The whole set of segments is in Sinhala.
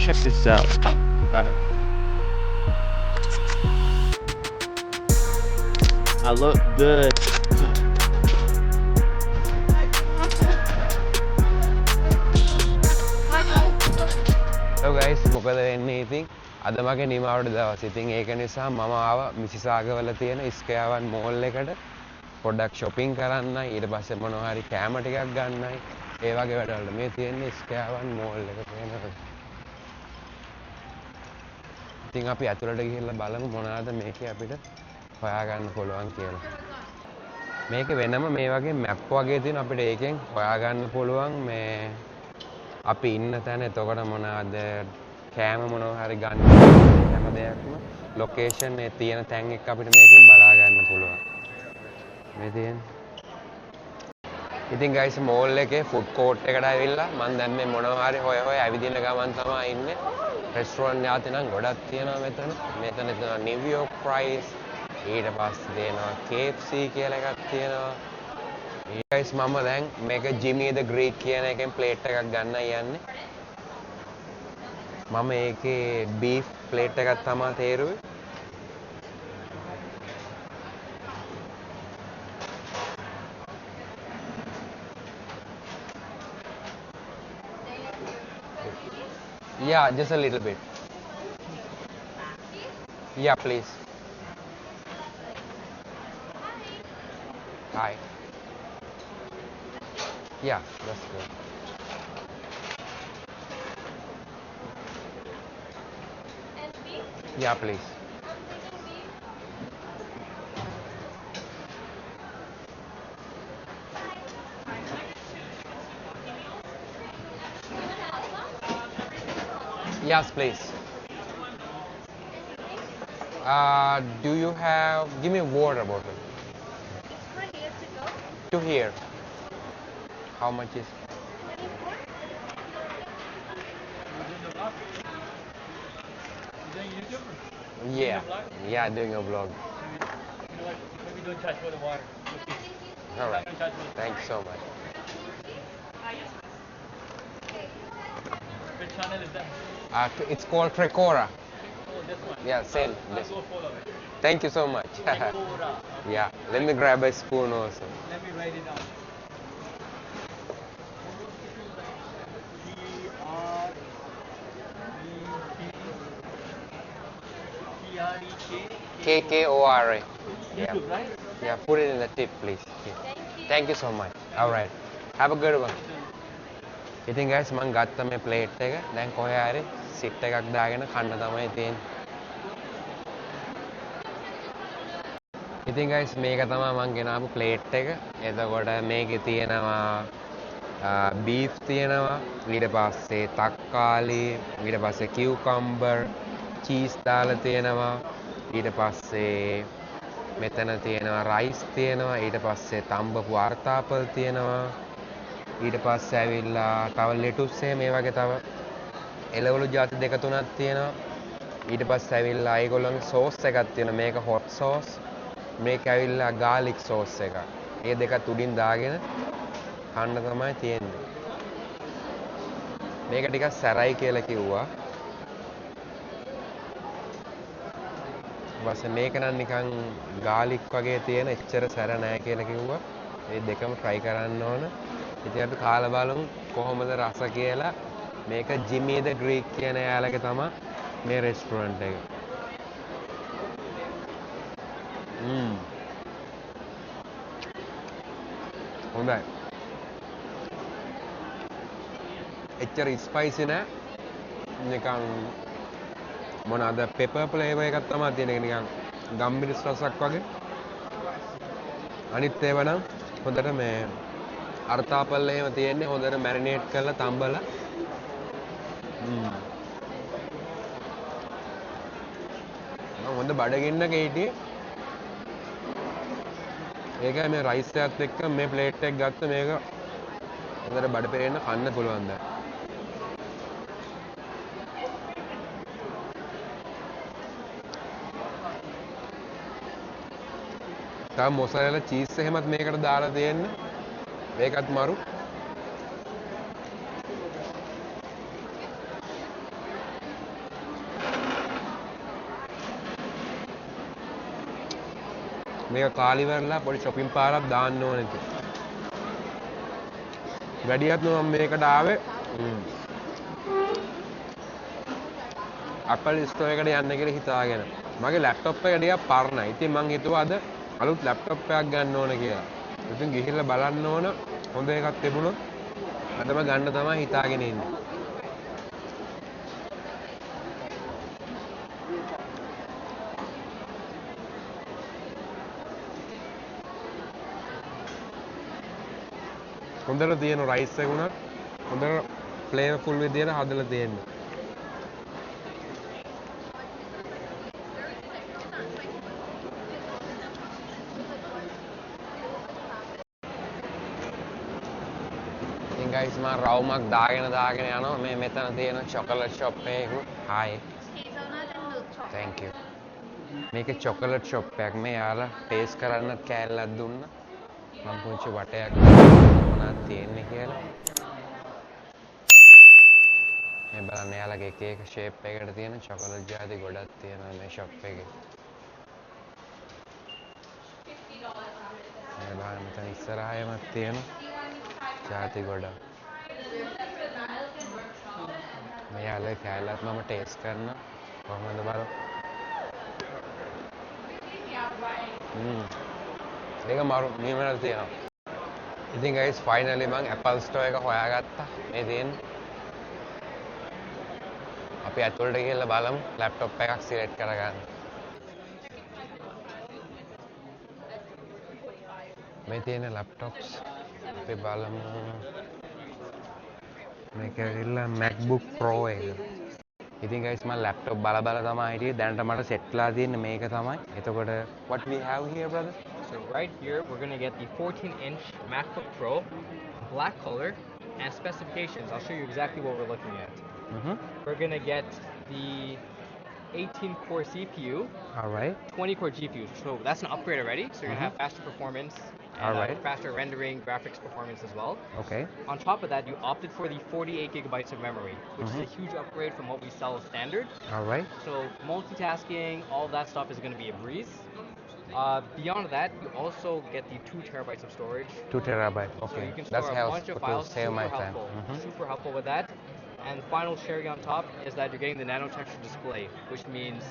check this out. I look good. Hello guys, මොකද වෙන්නේ ඉතින් අද මගේ නිමාවට දවස්. ඉතින් ඒක නිසා මම ආවා මිසිසාගවල තියෙන ස්කෑවන් මෝල් එකට පොඩ්ඩක් shopping කරන්නයි, ඊට පස්සේ මොනවා හරි කෑම ටිකක් ගන්නයි. ඒ වගේ වැඩවලට මේ තියෙන්නේ ස්කෑවන් මෝල් එක තියෙනවා. ඉතින් අපි ඇතුළට ගිහිල්ලා බලමු මොනවාද මේකේ අපිට හොයාගන්න පුළුවන් කියලා. මේක වෙනම මේ වගේ මැප් වගේ තියෙන අපිට ඒකෙන් හොයාගන්න පුළුවන් මේ අපි ඉන්න තැන එතකොට මොනවාද කෑම මොනවා හරි ගන්න හැම දෙයක්ම ලොකේෂන් ඒ තියෙන තැන් එක අපිට මේකෙන් බලා ගන්න පුළුවන්. මේ තියෙන. ඉතින් guys මෝල් එකේ ෆුඩ් කෝට් එකට ආවිල්ලා මම දැන් මේ මොනවා හරි හොය ඇවිදින ගමන් තමයි ඉන්නේ. රෙස්ටුරන්ට් යාති නම් ගොඩක් තියෙනවා මෙතන. මෙතන තියෙනවා නිව් යෝක් ෆ්‍රයිස්, ඊට පස්සේ තියෙනවා KFC කියලා එකක් තියෙනවා. guys මම දැන් මේක Jimmy the Greek කියන එකෙන් ප්ලේට් එකක් ගන්න යන්නේ. මම ඒකේ බීෆ් ප්ලේට් එකක් තමයි තේරුවේ. Yeah, just a little bit. Yeah, please. Hi. Yeah, that's good. Yeah, please. Yes, please. Do you have? Give me a water bottle. To here. How much is? Yeah. Yeah, doing a vlog. Maybe don't charge for the water. Okay. All right. Don't charge for the Thanks so much. Which channel is that? It's called Trecora. Oh, this one. Yeah, same. I'll go follow it. Thank you so much. Cora. Yeah. Let me grab a spoon also. Let me write it down. KKORA. Yeah. YouTube, right? Yeah, put it in the tip, please. Yeah. Thank you so much. All right. Have a good one. ඉතින් guys මම ගත්ත මේ ප්ලේට් එක දැන් කොහේ හරි සිට් එකක් දාගෙන කන්න තමයි තියෙන්නේ. ඉතින් guys මේක තමයි මම ගෙනාවු ප්ලේට් එක. එතකොට මේකේ තියෙනවා බීෆ් තියෙනවා, ඊට පස්සේ තක්කාලි, ඊට පස්සේ කියුකම්බර්, චීස් දාලා තියෙනවා, ඊට පස්සේ මෙතන තියෙනවා රයිස් තියෙනවා, ඊට පස්සේ තම්බපු අර්තාපල් තියෙනවා, ඊට පස්සේ ඇවිල්ලා තව ලෙටුස් මේ වගේ තව එළවලු ಜಾති දෙක තුනක් තියෙනවා. ඊට පස්සේ ඇවිල්ලා ඒගොල්ලන්ගේ සෝස් එකක් තියෙනවා. මේක හොට් සෝස්, මේක ඇවිල්ලා ගාර්ලික් සෝස් එකක්. මේ දෙකත් උඩින් දාගෙන කන්න තමයි තියෙන්නේ. මේක ටිකක් සැරයි කියලා කිව්වා. ඊපස්සේ මේක නම් නිකන් ගාර්ලික් වගේ තියෙන එච්චර සැර නැහැ කියලා කිව්වා. මේ දෙකම try කරන්න ඕන. ඉතින් අපි කාලා බලමු කොහොමද රස කියලා. මේක Jimmy the Greek කියන යාළගේ තමයි මේ රෙස්ටුරන්ට් එක. හොඳයි. එච්චර ස්පයිසි නෑ. නිකන් මොනවාද පෙපර් ෆ්ලේවර් එකක් තමයි තියෙන. එක නිකන් ගම්මිරිස් රසක් වගේ. අනිත් ඒවා නම් හොඳට මේ අර්තාපල් එහෙම තියෙන්නේ හොඳට මැරිනේට් කරලා තම්බලා. හොඳ බඩගින්නක හිටියේ. ඒකයි මේ රයිස් එකත් එක්ක මේ ප්ලේට් එක ගත්ත මේක හොඳට බඩ පෙරෙන්න කන්න පුළුවන් දැන්. තව මොසරෙලා චීස් එහෙමත් මේකට දාලා තියෙන්නේ. මේකත් මරු. මේක කාලි වෙරලා පොඩි shopping පාරක් දාන්න ඕනේ ඉතින්. වැඩියත් මම මේකට ආවේ Apple store එකට යන්න කියලා හිතාගෙන. මගේ laptop එක ටිකක් පරණයි. ඉතින් මං හිතුවා අද අලුත් laptop එකක් ගන්න ඕන කියලා. ඉතින් ගිහිල්ලා බලන්න ඕන හොඳ එකක් තිබුණොත් අදම ගන්න තමයි හිතාගෙන ඉන්නේ. හොඳට තියෙන රයිස් එක උනත් හොඳට ෆ්ලේවර්ෆුල් විදියට හදලා තියෙනවා. ඉතින් guys මම රවුමක් දාගෙන යනවා මේ මෙතන තියෙන chocolate shop එකක. hi hazelnut and milk chocolate. thank you. මේකේ chocolate shop එකක් මේ යාලා ටේස්ට් කරන්නත් කෑල්ලක් දුන්නා. මම පුංචි වටයක් මොනවද තියෙන්නේ කියලා. මේ බලන්න යාලගේ එක එක shape එකකට තියෙන chocolate ජාති ගොඩක් තියෙනවා මේ shop එකේ. මේ බලන්න මෙතන ඉස්සරහයම තියෙන ජාති ගොඩක්. මේ යාලගේ කෑල්ලත් මම ටේස්ට් කරනවා. කොහොමද බලන්න. ඒක මාරු නියමනට තියෙනවා. ඉතින් guys finally මම Apple store එක හොයාගත්තා. මේ තියෙන. අපි ඇතුළට ගිහලා බලමු laptop එකක් select කරගන්න. මේ තියෙන laptops අපි බලමු. මේක ඇවිල්ලා MacBook Pro එක. ඉතින් guys මම laptop බල තමයි හිටියේ. දැනට මට set වෙලා තියෙන්නේ මේක තමයි. එතකොට what we have here brother? So right here, we're going to get the 14-inch MacBook Pro, black color, and specifications. I'll show you exactly what we're looking at. We're going to get the 18-core CPU, All right. 20-core GPU. So that's an upgrade already. So you're going to have faster performance and Alright. faster rendering, graphics performance as well. Okay. On top of that, you opted for the 48 gigabytes of memory, which is a huge upgrade from what we sell standard. All right. So multitasking, all that stuff is going to be a breeze. Beyond that, you also get the 2 terabytes of storage. 2 terabyte. So Okay. you can That's store a bunch helpful of to files. save my Super time. helpful. Super helpful with that. And final cherry on top is that you're getting the nano texture display, which means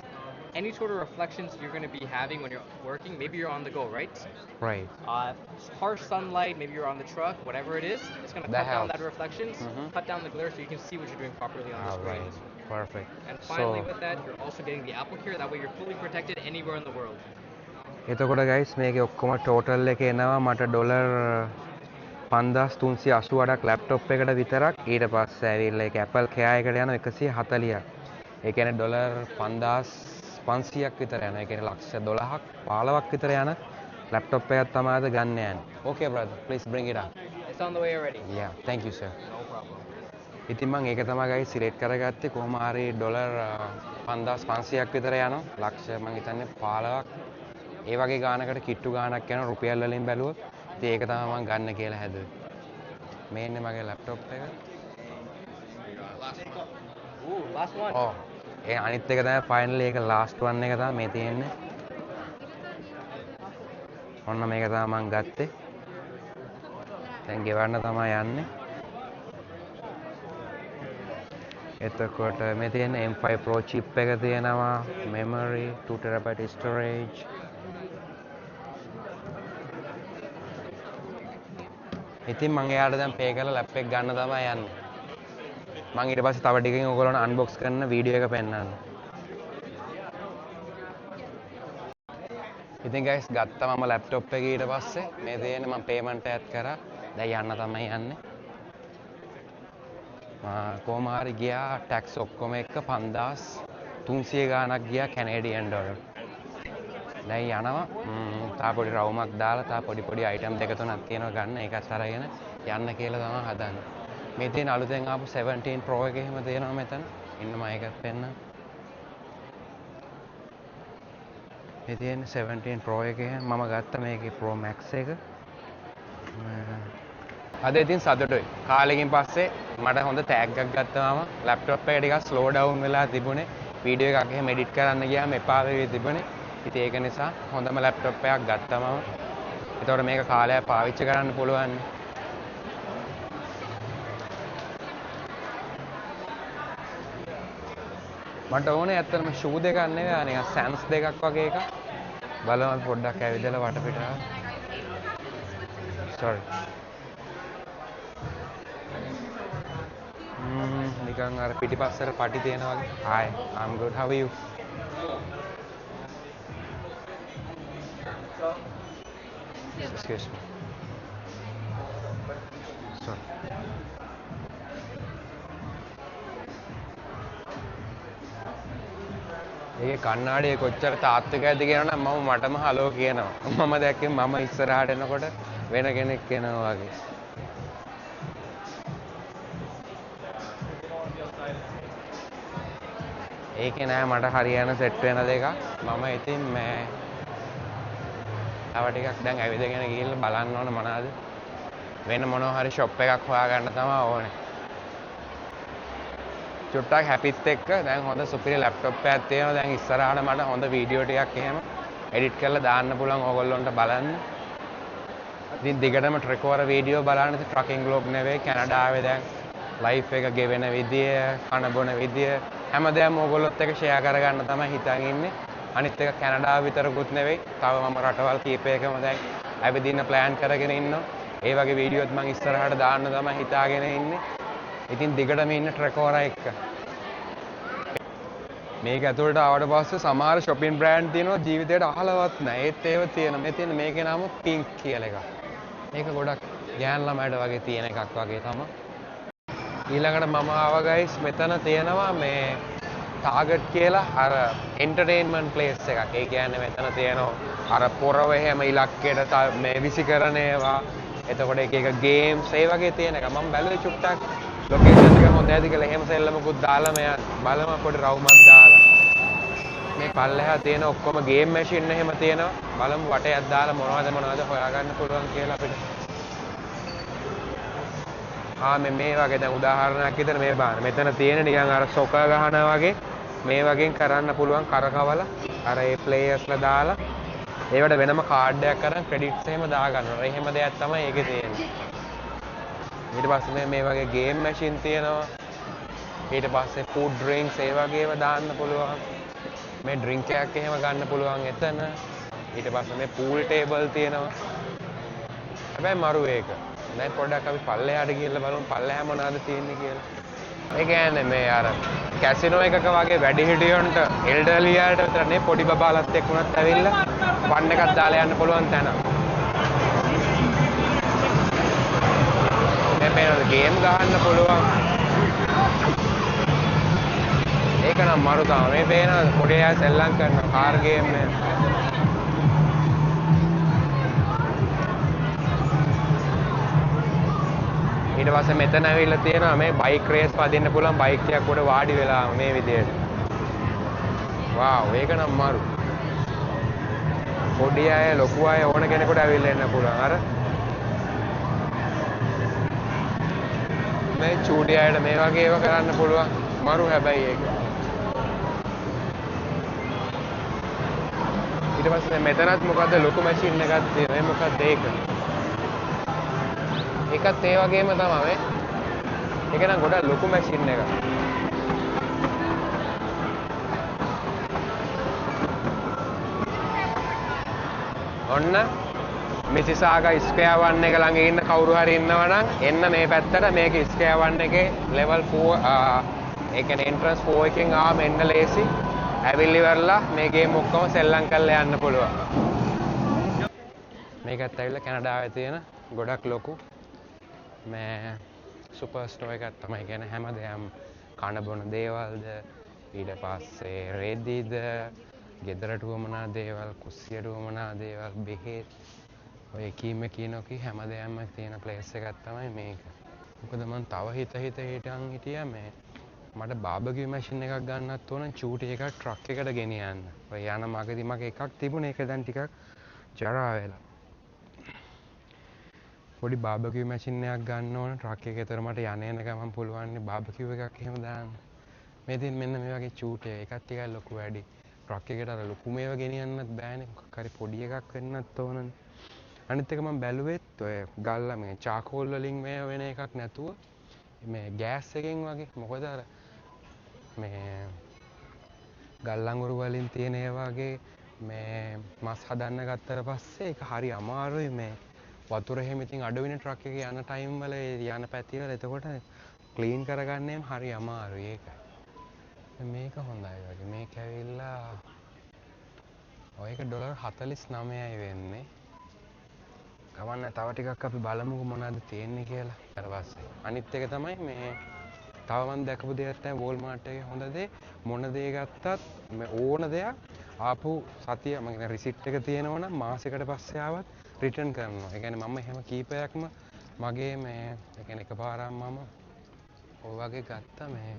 any sort of reflections you're going to be having when you're working, maybe you're on the go, right? Right. Harsh sunlight, maybe you're on the truck, whatever it is, it's going to That cut down helps. that reflections, cut down the glare so you can see what you're doing properly on the All screen. right. Perfect. And finally So, with that, you're also getting the Apple Care, that way you're fully protected anywhere in the world. එතකොට guys මේකේ ඔක්කොම total එක එනවා මට ඩොලර් 5388ක් laptop එකට විතරක්. ඊට පස්සේ ඇවිල්ලා ඒක Apple Care එකට යනවා 140ක්. ඒ කියන්නේ ඩොලර් 5500ක් විතර යනවා. ඒ කියන්නේ ලක්ෂ 12ක් 15ක් විතර යන laptop එකක් තමයි අද ගන්න යන්නේ. Okay brother, please bring it up. It's on the way already. Yeah, thank you sir. No problem. ඉතින් මම ඒක තමයි guys select කරගත්තේ. කොහොම හරි ඩොලර් 5500ක් විතර යනවා. ලක්ෂ මම හිතන්නේ 15ක්. ඒ වගේ ගානකට කිට්ටු ගානක් යනවා රුපියල් වලින් බැලුවොත්. ඉතින් ඒක තමයි මම ගන්න කියලා හැදුවේ. මේ ඉන්නේ මගේ laptop එක. Ooh, last one. ඔව්. ඒ අනිත් එක තමයි finally ඒක last one එක තමයි මේ තියෙන්නේ. ඔන්න මේක තමයි මම ගත්තේ. දැන් ගෙවන්න තමයි යන්නේ. එතකොට මේ තියෙන M5 Pro chip එක තියෙනවා, memory 2 TB storage. ඉතින් මම එයාට දැන් pay කරලා ලැප් එක ගන්න තමයි යන්නේ. මම ඊට පස්සේ තව ටිකකින් ඔයගොල්ලන්ට unbox කරන වීඩියෝ එක පෙන්නන්න. ඉතින් guys ගත්තා මම laptop එක ඊට පස්සේ මේ තියෙන්නේ මම payment එකත් කරා. දැන් යන්න තමයි යන්නේ. කොහොම හරි ගියා tax ඔක්කොම එක්ක 5300 ගාණක් ගියා Canadian dollar. දැන් යනවා තා පොඩි රවුමක් දාලා තා පොඩි item දෙක තුනක් තියෙනවා ගන්න ඒකත් අරගෙන යන්න කියලා තමයි හදන්නේ. මේ තියෙන අලුතෙන් ආපු 17 Pro එක එහෙම තියෙනවා මෙතන. ඉන්න මම ඒකත් පෙන්නන්න. මේ තියෙන 17 Pro එකේ මම ගත්ත මේකේ Pro Max එක. අද ඉතින් සතුටුයි. කාලෙකින් පස්සේ මට හොඳ tag එකක් ගත්තාම laptop එක ටිකක් slow down වෙලා තිබුණේ. වීඩියෝ එකක් එහෙම edit කරන්න ගියාම එපා වෙවි තිබුණේ. ඉතින් ඒක නිසා හොඳම ලැප්ටොප් එකක් ගත්තා මම. ඒතකොට මේක කාලයක් පාවිච්චි කරන්න පුළුවන්. මට ඕනේ ඇත්තටම ෂූ දෙකක් නෙවෙයි නිකන් සෑන්ස් දෙකක් වගේ එකක්. බලමු අපි පොඩ්ඩක් ඇවිදලා වටපිටාව. sorry. නිකන් අර පිටිපස්සට පටි තියෙනවා වගේ. hi I'm good how are you? excuse me. sorry. ඒකේ කණ්ණාඩියේ කොච්චර තාත්විකයිද කියනවනම් මම මටම හලෝ කියනවා. මම දැක්කේ මම ඉස්සරහට එනකොට වෙන කෙනෙක් එනවා වගේ. ඒකේ නෑ මට හරියන සෙට් වෙන දෙකක්. මම ඉතින් මේ තව ටිකක් දැන් ඇවිදගෙන ගිහිල්ලා බලන්න ඕන මොනවාද වෙන මොනවා හරි ෂොප් එකක් හොයාගන්න තමයි ඕනේ. චුට්ටක් හැපිත් එක්ක දැන් හොඳ සුපිරි ලැප්ටොප් එකක් තියෙනවා. දැන් ඉස්සරහට මට හොඳ වීඩියෝ ටිකක් එහෙම එඩිට් කරලා දාන්න පුළුවන් ඕගොල්ලොන්ට බලන්න. ඉතින් දිගටම ට්‍රෙකෝර වීඩියෝ බලන්න. ඉතින් ට්‍රකින් ග්ලෝබ් නෙවෙයි කැනඩාවේ දැන් ලයිෆ් එක ගෙවෙන විදිය, කන බොන විදිය හැමදේම ඕගොල්ලොත් එක්ක ෂෙයා කරගන්න තමයි හිතන් ඉන්නේ. අනිත් එක කැනඩාව විතරකුත් නෙවෙයි. තව මම රටවල් කීපයකම දැන් ඇවිදින්න ප්ලෑන් කරගෙන ඉන්නවා. ඒ වගේ වීඩියෝත් මම ඉස්සරහට දාන්න තමයි හිතාගෙන ඉන්නේ. ඉතින් දිගටම ඉන්න ට්‍රෙකෝරා එක්ක. මේක ඇතුළට ආවට පස්සේ සමහර shopping brand තියෙනවා ජීවිතේට අහලවත් නැහැ. ඒත් ඒව තියෙන. මේ තියෙන මේකේ නම Pink කියලා එකක්. මේක ගොඩක් ගෑන් ළමයිට වගේ තියෙන එකක් වගේ තමයි. ඊළඟට මම ආවා guys මෙතන තියෙනවා මේ Target කියලා අර entertainment place එකක්. ඒ කියන්නේ මෙතන තියෙනවා අර පොරව එහෙම ඉලක්කයට මේ විසි කරන ඒවා. එතකොට එක ගේම්ස් ඒ වගේ තියෙන එක. මම බැලුවේ චුට්ටක් ලොකේෂන් එක හොඳ ඇති කියලා එහෙම සෙල්ලමකුත් දාලා මම බලම පොඩි රවුමක් දාලා. මේ පල්ලෙහා තියෙන ඔක්කොම ගේම් මැෂින් එහෙම තියෙනවා. බලමු වටයක් දාලා මොනවද හොයාගන්න පුළුවන් කියලා අපිට. මේ වගේ දැන් උදාහරණයක් විතර මේ බලන්න. මෙතන තියෙන නිකන් අර සොකර් ගහනවා වගේ මේ වගේ කරන්න පුළුවන් කරකවලා අර ඒ ප්ලේයර්ස්ලා දාලා ඒවට වෙනම කාඩ් එකක් අරන් ක්‍රෙඩිට්ස් එහෙම දාගන්නවා. එහෙම දෙයක් තමයි ඒකේ තියෙන්නේ. ඊට පස්සේ මේ වගේ ගේම් මැෂින් තියෙනවා. ඊට පස්සේ ෆුඩ් ඩ්‍රින්ක්ස් ඒ වගේ ඒවා දාන්න පුළුවන්. මේ ඩ්‍රින්ක් එකක් එහෙම ගන්න පුළුවන් එතන. ඊට පස්සේ මේ පූල් ටේබල් තියෙනවා. හැබැයි මරු ඒක. දැන් පොඩ්ඩක් අපි පල්ලෙහාට ගිහිල්ලා බලමු පල්ලෙහා මොනවද තියෙන්නේ කියලා. ඒ කියන්නේ මේ අර කැසිනෝ එකක වගේ වැඩිහිටියොන්ට එල්ඩර්ලියාට විතර නේ පොඩි බබාලත් එක්ක උනත් ඇවිල්ලා ෆන් එකක් දාලා යන්න පුළුවන් තැන. මේ ගේම් ගහන්න පුළුවන්. ඒක නම් මරු තමයි. මේ පේන පොඩි අය සෙල්ලම් කරන කාර් ගේම් එක. ඊට පස්සේ මෙතන ඇවිල්ලා තියෙනවා මේ බයික් රේස් පදින්න පුළුවන් බයික් එකක් උඩ වාඩි වෙලා මේ විදියට. වාව් ඒක නම් මරු. පොඩි අය ලොකු අය ඕන කෙනෙකුට ඇවිල්ලා එන්න පුළුවන්. අර මේ චූටි අයට මේ වගේ ඒවා කරන්න පුළුවන්. මරු හැබැයි ඒක. ඊට පස්සේ මෙතනත් මොකද්ද ලොකු මැෂින් එකක් තියෙනවා. මේ මොකක්ද ඒක? ඒකත් ඒ වගේම තමයි. ඒක නම් ගොඩක් ලොකු මැෂින් එකක්. ඔන්න මිසිසාගා ස්ක්වයර් 1 එක ළඟ ඉන්න කවුරු හරි ඉන්නවනම් එන්න මේ පැත්තට. මේක ස්ක්වයර් 1 එකේ level 4 ඒ කියන්නේ entrance 4 එකෙන් ආවම එන්න ලේසි. ඇවිල්ලි වරලා මේ ගේම් ඔක්කොම සෙල්ලම් කරලා යන්න පුළුවන්. මේකත් ඇවිල්ලා කැනඩාවේ තියෙන ගොඩක් ලොකු මේ සුපර් ස්ටෝර් එකක් තමයි. කියන්නේ හැමදේම කන බොන දේවල්ද ඊට පස්සේ රෙදිද ගෙදරට වමනා දේවල් කුස්සියට වමනා දේවල් බෙහෙත් ඔය කීනෝකී හැමදේම තියෙන ප්ලේස් එකක් තමයි මේක. මොකද මම තව හිතන් හිටියා මේ මට බාබකියු මැෂින් එකක් ගන්නත් ඕන චූටි එකක් ට්‍රක් එකට ගෙනියන්න. ඔය යන මගදී මගේ එකක් තිබුණේ. ඒක දැන් ටිකක් ජරා වෙලා. පොඩි බාබකියු මැෂින් එකක් ගන්න ඕන ට්‍රක් එකේතර මට යන ගමන් පුළුවන් බාබකියු එකක් එහෙම දාන්න. මේ දින් මෙන්න මේ වගේ චූටි එකක් ටිකක් ලොකු වැඩි. ට්‍රක් එකට අර ලොකු මේවා ගෙනියන්නත් බෑනේ. මොකක් හරි පොඩි එකක් වෙන්නත් ඕනනේ. අනිත් එක මම බැලුවෙත් ඔය ගල්ලා මේ චාකෝල් වලින් මේ වෙන එකක් නැතුව මේ ගෑස් එකෙන් වගේ. මොකද අර මේ ගල් අඟුරු වලින් තියෙන ඒ වගේ මේ මස් හදන්න ගත්තට පස්සේ ඒක හරි අමාරුයි මේ වතුර එහෙම ඉතින් අඩු වෙන ට්‍රක් එකේ යන ටයිම් වල යන පැති වල එතකොට ක්ලීන් කරගන්නේම හරි අමාරුයි ඒකයි. මේක හොඳයි වගේ. මේක ඇවිල්ලා ඔය එක $49යි වෙන්නේ. ගමන්න තව ටිකක් අපි බලමුකෝ මොනවද තියෙන්නේ කියලා. ඊට පස්සේ අනිත් එක තමයි මේ තව මම දැකපු දෙයක් තමයි වෝල්මාර්ට් එකේ හොඳ දේ මොන දේ ගත්තත් මේ ඕන දෙයක් ආපු සතිය මම කියන රිසිට් එක තියෙනවා නම් මාසෙකට පස්සේ ආවත් රිටර්න් කරනවා. ඒ කියන්නේ මම එහෙම කීපයක්ම මගේ මේ ඒ කියන්නේ එකපාරක් මම ඔය වගේ ගත්තා මේ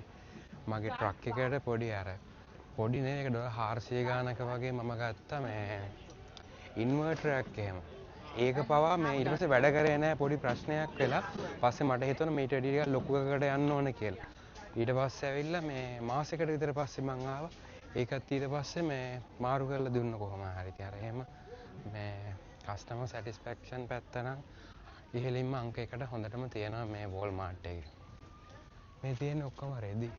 මගේ ට්‍රක් එකට පොඩි අර පොඩි නේ ඒක $400 ගානක වගේ මම ගත්තා මේ ඉන්වර්ටර් එකක් එහෙම. ඒක පවා මේ ඊට පස්සේ වැඩ කරේ නැහැ පොඩි ප්‍රශ්නයක් වෙලා. පස්සේ මට හිතුණා මීට වැඩි ටිකක් ලොකු එකකට යන්න ඕනේ කියලා. ඊට පස්සේ ඇවිල්ලා මේ මාසෙකට විතර පස්සේ මං ආවා. ඒකත් ඊට පස්සේ මේ මාරු කරලා දුන්න කොහොම හරි. ඉතින් අර එහෙම මේ කස්ටමර් සැටිස්ෆැක්ෂන් පැත්ත නම් ඉහළින්ම අංක 1ට හොඳටම තියෙනවා මේ වෝල්මාර්ට් එකේ. මේ තියෙන ඔක්කොම රෙදි.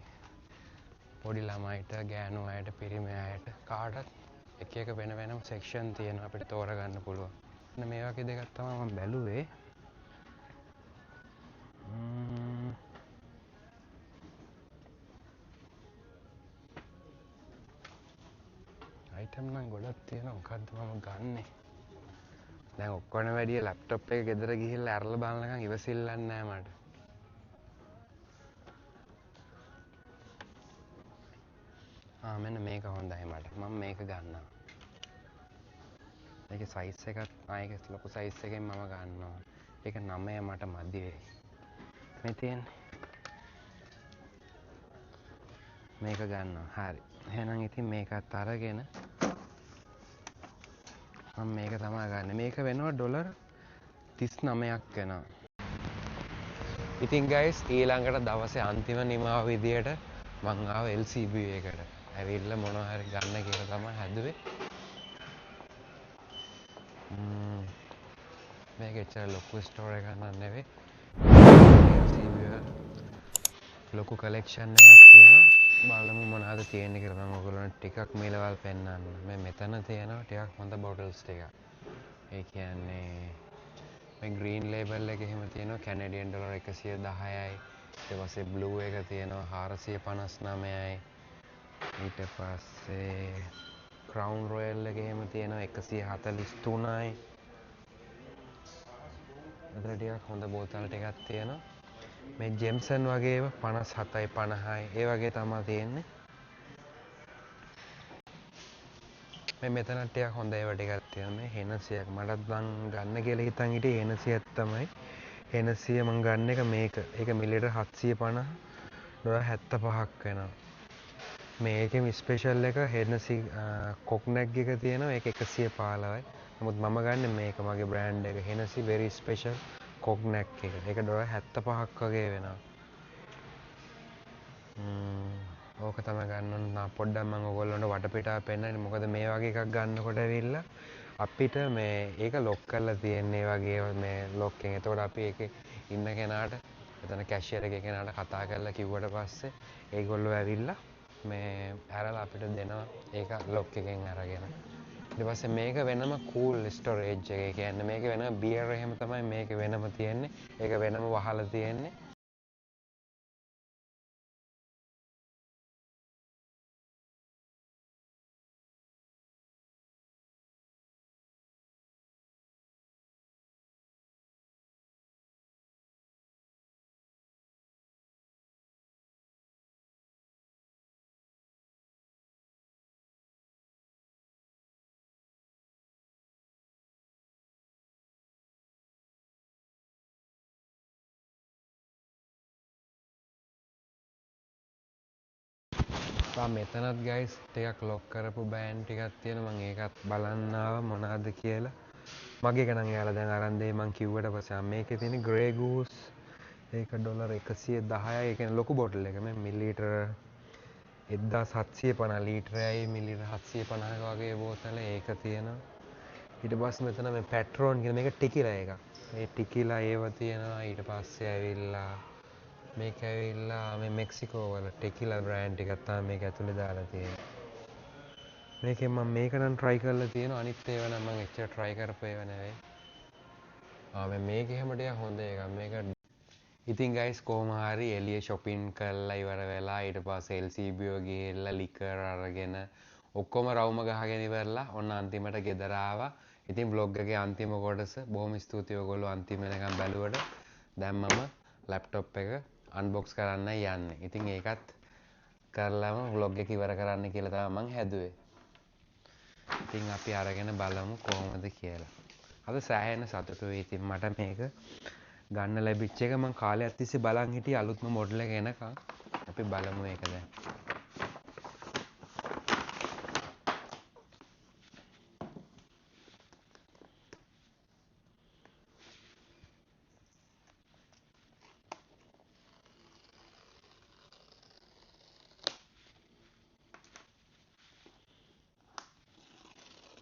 පොඩි ළමයිට, ගෑනු අයට, පිරිමි අයට කාටත් එක එක වෙන වෙනම සෙක්ෂන් තියෙනවා අපිට තෝරගන්න පුළුවන්. මේ වගේ දෙකක් තමයි මම බැලුවේ. අයිටම් නම් ගොඩක් තියෙනවා. මොකද්ද මම ගන්නෙ? දැන් ඔක්කොම වැඩිය ලැප්ටොප් එක ගෙදර ගිහිල්ලා අරලා බලනකම් ඉවසිල්ලක් නැහැ මට. මෙන්න මේක හොඳයි මට. මම මේක ගන්නවා. මේකේ සයිස් එකත් ආයෙක ලොකු සයිස් එකෙන් මම ගන්නවා. ඒක 9 මට මදි වෙයි. මේ තියෙන්නේ. මේක ගන්නවා. හරි. එහෙනම් ඉතින් මේකත් අරගෙන මම මේක තමයි ගන්නෙ. මේක වෙනවා $39ක් වෙනවා. ඉතින් guys ඊළඟට දවසේ අන්තිම නිමාව විදියට මං ආව LCB එකට. ඇවිල්ලා මොනවා හරි ගන්න කියලා තමයි හැදුවේ. මේක එච්චර ලොකු ස්ටෝර් එකක් නෙවෙයි. LCB වල ලොකු කලෙක්ෂන් එකක් තියෙනවා. බලමු මොනවද තියෙන්නේ කියලා මම ඔයගොල්ලන්ට ටිකක් මේලවල් පෙන්නන්න. මේ මෙතන තියෙනවා ටිකක් හොඳ බොටල්ස් ටිකක්. ඒ කියන්නේ මේ ග්‍රීන් ලේබල් එකේ එහෙම තියෙනවා කැනඩියන් ඩොලර් 110යි. ඊට පස්සේ බ්ලූ එක තියෙනවා 459යි. ඊට පස්සේ ක්‍රවුන් රොයල් එකේ එහෙම තියෙනවා 143යි. මෙතන ටිකක් හොඳ බෝතල් ටිකක් තියෙනවා. මේ ජෙම්සන් වගේ ඒවා 57යි 50යි ඒ වගේ තමයි තියෙන්නේ. මේ මෙතන ටිකක් හොඳ ඒවා ටිකක් තියෙනවා. මේ හෙනසියක් මටත් මං ගන්න කියලා හිතන් හිටියේ හෙනසියක් තමයි. හෙනසිය මං ගන්න එක මේක. ඒක මිලිලීටර් 750 $75ක් වෙනවා. මේකෙම ස්පෙෂල් එක හෙනසි කොක්නැග් එක තියෙනවා. ඒක 115යි. නමුත් මම ගන්න මේක මගේ බ්‍රෑන්ඩ් එක හෙනසි very special කොක්නැග් එක. ඒක $75ක් වගේ වෙනවා. ඕක තමයි ගන්න ඕන. පොඩ්ඩක් මම ඔයගොල්ලන්ට වටපිටාව පෙන්නන්නේ. මොකද මේ වගේ එකක් ගන්නකොට ඇවිල්ලා අපිට මේ ඒක ලොක් කරලා තියෙන්නේ වගේ මේ ලොක් එකෙන්. එතකොට අපි ඒකේ ඉන්න කෙනාට එතන කැෂියර් එකේ කෙනාට කතා කරලා කිව්වට පස්සේ ඒගොල්ලෝ ඇවිල්ලා මේ ඇරලා අපිට දෙනවා ඒක ලොක් එකෙන් අරගෙන. ඊට පස්සේ මේක වෙනම කූල් ස්ටෝරේජ් එක. ඒ කියන්නේ මේක වෙනම බියර් එහෙම තමයි මේක වෙනම තියෙන්නේ. ඒක වෙනම වහලා තියෙන්නේ. මෙතනත් ගයිස් ටිකක් ලොක් කරපු බෑන් ටිකක් තියෙනවා. මම ඒකත් බලන්න ආවා මොනවද කියලා. මගේ එක නම් එයාලා දැන් අරන් දෙයි මං කිව්වට පස්සේ මේකේ තියෙන ග්‍රේ ගූස් ඒක $110යි. ඒ කියන්නේ ලොකු බොටල් එක මේ මිලිලීටර් 1750 ලීටරයයි මිලිලීටර් 750ක වගේ බෝතල ඒක තියෙනවා. ඊට පස්සේ මෙතන මේ පැට්‍රෝන් කියන මේක ටිකිලා එකක්. මේ ටිකිලා ඒව තියෙනවා. ඊට පස්සේ ඇවිල්ලා මේක ඇවිල්ලා මේ මෙක්සිකෝ වල ටිකිලා බ්‍රෑන්ඩ් එකක් තමයි මේක ඇතුලේ දාලා තියෙන්නේ. මේකෙන් මම මේක නම් try කරලා තියෙනවා. අනිත් ඒවා නම් මම එච්චර try කරපු ඒවා නෙවෙයි. මේක එහෙම ටිකක් හොඳ එකක්. මේක ඉතින් ගයිස් කොහොම හරි එළිය shopping කරලා ඉවර වෙලා ඊට පස්සේ LCBO ගිහිල්ලා ලිකර් අරගෙන ඔක්කොම රවුම ගහගෙන ඉවරලා ඔන්න අන්තිමට ගෙදර ආවා. ඉතින් vlog එකේ අන්තිම කොටස බොහොම ස්තුතියි ඔයගොල්ලෝ අන්තිම වෙනකම් බැලුවට. දැන් මම laptop එක unbox කරන්න යන්නේ. ඉතින් ඒකත් කරලාම vlog එක ඉවර කරන්න කියලා තමයි මං හැදුවේ. ඉතින් අපි අරගෙන බලමු කොහොමද කියලා. අද සෑහෙන සතුටුයි. ඉතින් මට මේක ගන්න ලැබිච්ච එක මං කාලයක් තිස්සේ බලන් හිටියේ අලුත්ම මොඩල් එක එනකම්. අපි බලමු ඒක දැන්.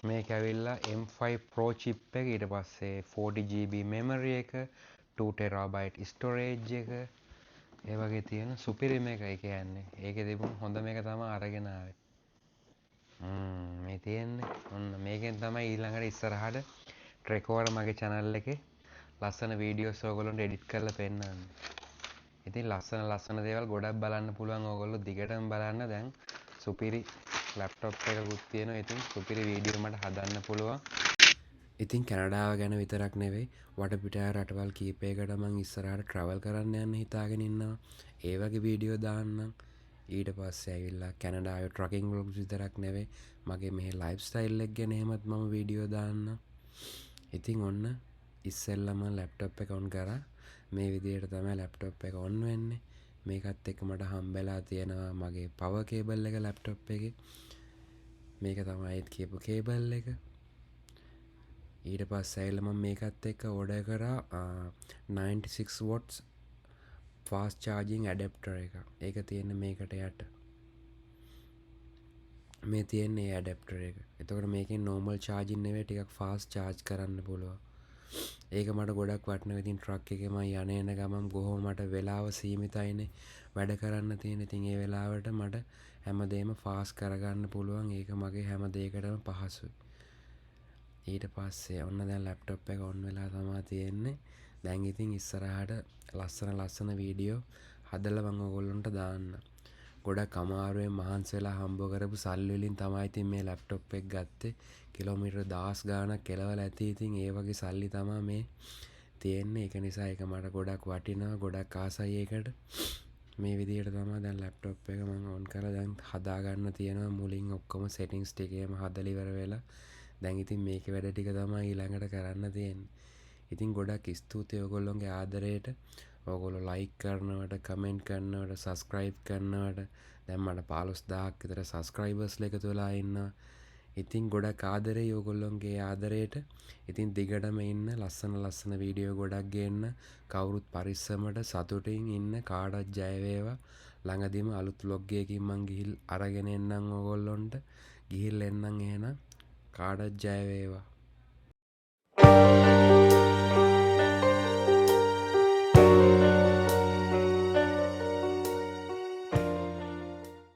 මේක ඇවිල්ලා M5 Pro chip එක ඊට පස්සේ 40GB memory එක 2TB storage එක ඒ වගේ තියෙන සුපිරි මේක ඒ කියන්නේ ඒකේ තිබුණු හොඳ මේක තමයි අරගෙන ආවේ මේ තියෙන්නේ ඔන්න මේකෙන් තමයි ඊළඟට ඉස්සරහට ට්‍රෙකෝර මගේ channel එකේ ලස්සන වීඩියෝස් ඔයගොල්ලන්ට එඩිට් කරලා පෙන්නන්නේ ඉතින් ලස්සන දේවල් ගොඩක් බලන්න පුළුවන් ඔයගොල්ලෝ දිගටම බලන්න දැන් සුපිරි ලැප්ටොප් එකකුත් තියෙනවා. ඉතින් සුපිරි වීඩියෝ මට හදන්න පුළුවන්. ඉතින් කැනඩාව ගැන විතරක් නෙවෙයි වටපිටාව රටවල් කීපයකට මං ඉස්සරහට ට්‍රැවල් කරන්න යන්න හිතාගෙන ඉන්නවා. ඒ වගේ වීඩියෝ දාන්නම්. ඊට පස්සේ ඇවිල්ලා කැනඩාවේ ට්‍රකින් ව්ලොග්ස් විතරක් නෙවෙයි මගේ මේ ලයිෆ් ස්ටයිල් එක ගැන එහෙමත් මම වීඩියෝ දාන්නම්. ඉතින් ඔන්න ඉස්සෙල්ලාම ලැප්ටොප් එක ඔන් කරා. මේ විදිහට තමයි ලැප්ටොප් එක ඔන් වෙන්නේ. මේකත් එක්ක මට හම්බෙලා තියෙනවා මගේ පවර් කේබල් එක ලැප්ටොප් එකේ. මේක තමයි කියපු කේබල් එක. ඊට පස්සේ ඇවිල්ලා මම මේකත් එක්ක ඕඩර් කරා 96 watts fast charging adapter එක. ඒක තියෙන්නේ මේකට යට. මේ තියෙන්නේ adapter එක. එතකොට මේකෙන් normal charging නෙවෙයි ටිකක් fast charge කරන්න පුළුවන්. ඒක මට ගොඩක් වටිනවා. ඉතින් ට්‍රක් එකේ මම යන ගමන් කොහොම මට වෙලාව සීමිතයිනේ වැඩ කරන්න තියෙන. ඉතින් ඒ වෙලාවට මට හැමදේම ෆාස්ට් කරගන්න පුළුවන්. ඒක මගේ හැම දෙයකටම පහසුයි. ඊට පස්සේ ඔන්න දැන් ලැප්ටොප් එක ඔන් වෙලා තමයි තියෙන්නේ. දැන් ඉතින් ඉස්සරහට ලස්සන වීඩියෝ හදලා මම ඔයගොල්ලන්ට දාන්න. ගොඩක් අමාරුවෙන් මහන්සි වෙලා හම්බ කරපු සල්ලි වලින් තමයි ඉතින් මේ ලැප්ටොප් එක ගත්තේ. කිලෝමීටර් 10 ගාණක් කෙලවලා ඇති. ඉතින් ඒ වගේ සල්ලි තමයි මේ තියෙන්නේ. ඒක නිසා ඒක මට ගොඩක් වටිනවා. ගොඩක් ආසයි ඒකට. මේ විදිහට තමයි දැන් ලැප්ටොප් එක මම ඔන් කරලා දැන් හදා ගන්න තියෙනවා. මුලින් ඔක්කොම සෙටින්ග්ස් ටිකේම හදලා ඉවර වෙලා. දැන් ඉතින් මේකේ වැඩ ටික තමයි ඊළඟට කරන්න තියෙන්නේ. ඉතින් ගොඩක් ස්තුතියි ඔයගොල්ලෝගේ ආදරයට. ඔයගොල්ලෝ ලයික් කරනවට, කමෙන්ට් කරනවට, සබ්ස්ක්‍රයිබ් කරනවට. දැන් මට 15000ක් විතර සබ්ස්ක්‍රයිබර්ස් එකතු වෙලා ඉන්නවා. ඉතින් ගොඩක් ආදරෙයි ඔයගොල්ලෝගේ ආදරයට. ඉතින් දිගටම ඉන්න ලස්සන වීඩියෝ ගොඩක් ගේන්න. කවුරුත් පරිස්සමට සතුටින් ඉන්න කාටවත් ජය වේවා. ළඟදිම අලුත් vlog එකකින් මං ගිහිල් අරගෙන එන්නම් ඔයගොල්ලොන්ට. ගිහිල් එන්නම් එහෙනම් කාටවත් ජය වේවා.